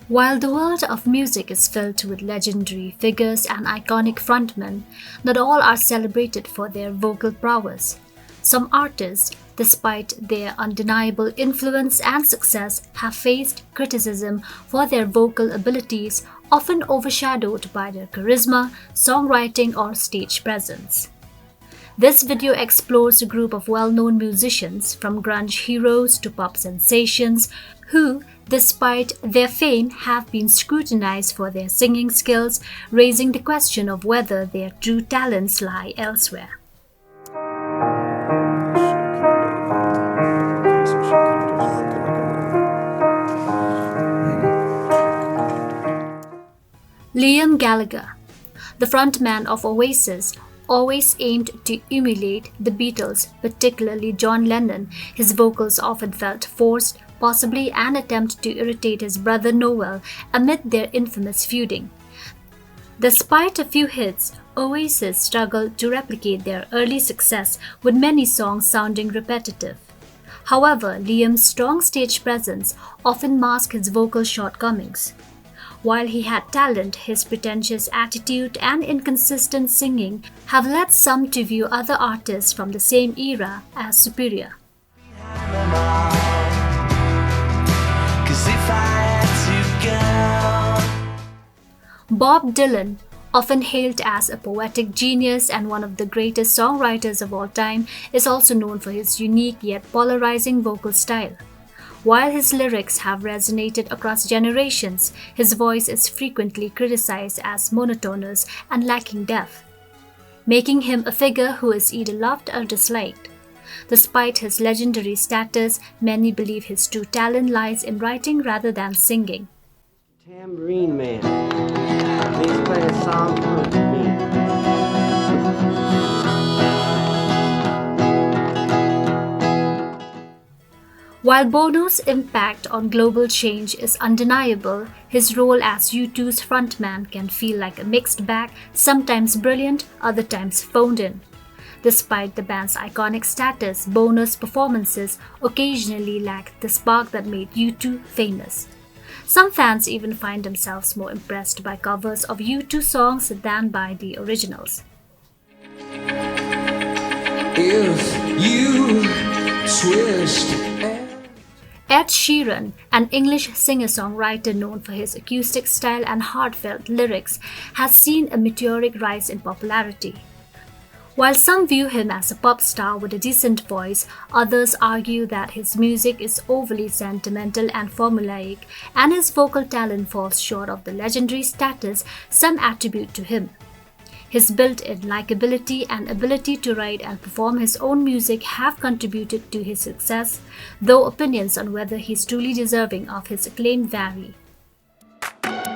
While the world of music is filled with legendary figures and iconic frontmen, not all are celebrated for their vocal prowess. Some artists, despite their undeniable influence and success, have faced criticism for their vocal abilities, often overshadowed by their charisma, songwriting, or stage presence. This video explores a group of well-known musicians, from grunge heroes to pop sensations, who, despite their fame, have been scrutinized for their singing skills, raising the question of whether their true talents lie elsewhere. Liam Gallagher, the frontman of Oasis, always aimed to emulate the Beatles, particularly John Lennon. His vocals often felt forced, possibly an attempt to irritate his brother Noel amid their infamous feuding. Despite a few hits, Oasis struggled to replicate their early success, with many songs sounding repetitive. However, Liam's strong stage presence often masked his vocal shortcomings. While he had talent, his pretentious attitude and inconsistent singing have led some to view other artists from the same era as superior. Bob Dylan, often hailed as a poetic genius and one of the greatest songwriters of all time, is also known for his unique yet polarizing vocal style. While his lyrics have resonated across generations, his voice is frequently criticized as monotonous and lacking depth, making him a figure who is either loved or disliked. Despite his legendary status, many believe his true talent lies in writing rather than singing. Tambourine Man, please play a song for me. While Bono's impact on global change is undeniable, his role as U2's frontman can feel like a mixed bag, sometimes brilliant, other times phoned in. Despite the band's iconic status, Bono's performances occasionally lack the spark that made U2 famous. Some fans even find themselves more impressed by covers of U2 songs than by the originals. If you twist Ed Sheeran, an English singer-songwriter known for his acoustic style and heartfelt lyrics, has seen a meteoric rise in popularity. While some view him as a pop star with a decent voice, others argue that his music is overly sentimental and formulaic, and his vocal talent falls short of the legendary status some attribute to him. His built-in likability and ability to write and perform his own music have contributed to his success, though opinions on whether he's truly deserving of his acclaim vary. I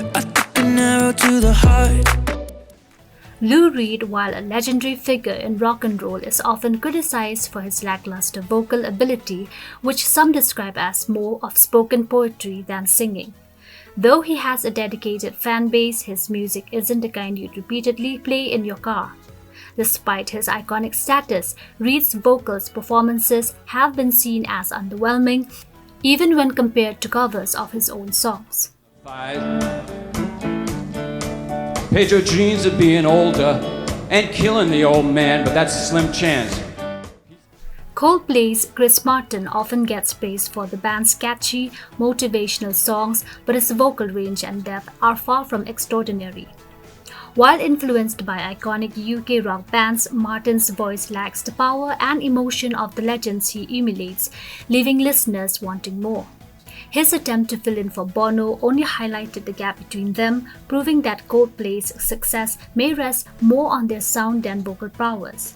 took an arrow to the heart. Lou Reed, while a legendary figure in rock and roll, is often criticized for his lackluster vocal ability, which some describe as more of spoken poetry than singing. Though he has a dedicated fan base, his music isn't the kind you'd repeatedly play in your car. Despite his iconic status, Reed's vocals performances have been seen as underwhelming, even when compared to covers of his own songs. Pedro dreams of being older and killing the old man, but that's a slim chance. Coldplay's Chris Martin often gets praised for the band's catchy, motivational songs, but his vocal range and depth are far from extraordinary. While influenced by iconic UK rock bands, Martin's voice lacks the power and emotion of the legends he emulates, leaving listeners wanting more. His attempt to fill in for Bono only highlighted the gap between them, proving that Coldplay's success may rest more on their sound than vocal prowess.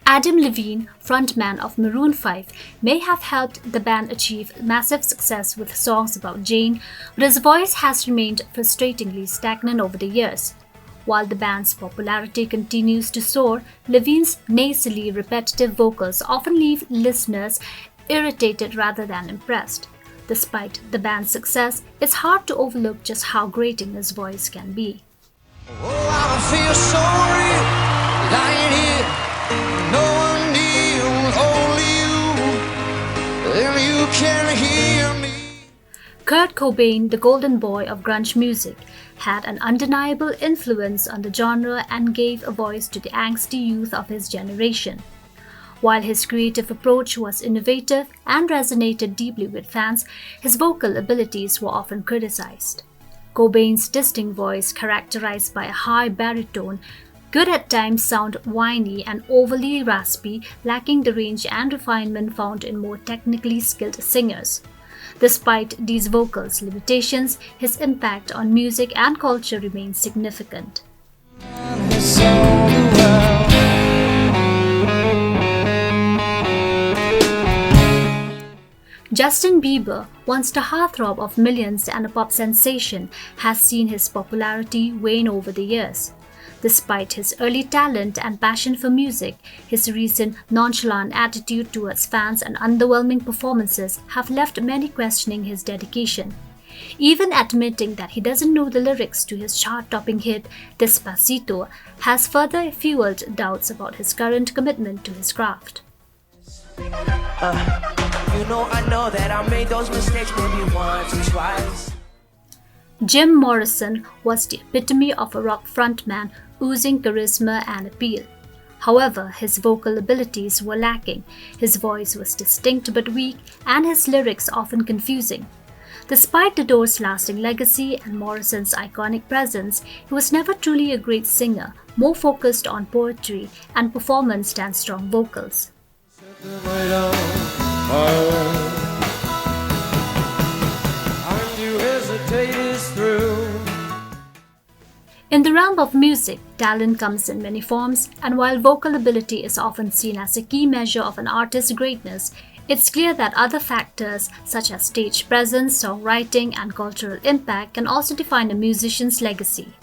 Adam Levine, frontman of Maroon 5, may have helped the band achieve massive success with songs about Jane, but his voice has remained frustratingly stagnant over the years. While the band's popularity continues to soar, Levine's nasally repetitive vocals often leave listeners irritated rather than impressed. Despite the band's success, it's hard to overlook just how grating his voice can be. Oh, I feel sorry lying here. No one kneels, only you, and you can hear me. Kurt Cobain, the golden boy of grunge music, had an undeniable influence on the genre and gave a voice to the angsty youth of his generation. While his creative approach was innovative and resonated deeply with fans, his vocal abilities were often criticized. Cobain's distinct voice, characterized by a high baritone, could at times sound whiny and overly raspy, lacking the range and refinement found in more technically skilled singers. Despite these vocals limitations, his impact on music and culture remains significant. Justin Bieber, once the heartthrob of millions and a pop sensation, has seen his popularity wane over the years. Despite his early talent and passion for music, his recent nonchalant attitude towards fans and underwhelming performances have left many questioning his dedication. Even admitting that he doesn't know the lyrics to his chart-topping hit Despacito has further fueled doubts about his current commitment to his craft. I know that I made those mistakes maybe once or twice. Jim Morrison was the epitome of a rock frontman oozing charisma and appeal. However, his vocal abilities were lacking, his voice was distinct but weak, and his lyrics often confusing. Despite the Doors' lasting legacy and Morrison's iconic presence, he was never truly a great singer, more focused on poetry and performance than strong vocals. In the realm of music, talent comes in many forms, and while vocal ability is often seen as a key measure of an artist's greatness, it's clear that other factors such as stage presence, songwriting, and cultural impact can also define a musician's legacy.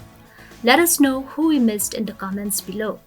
Let us know who we missed in the comments below.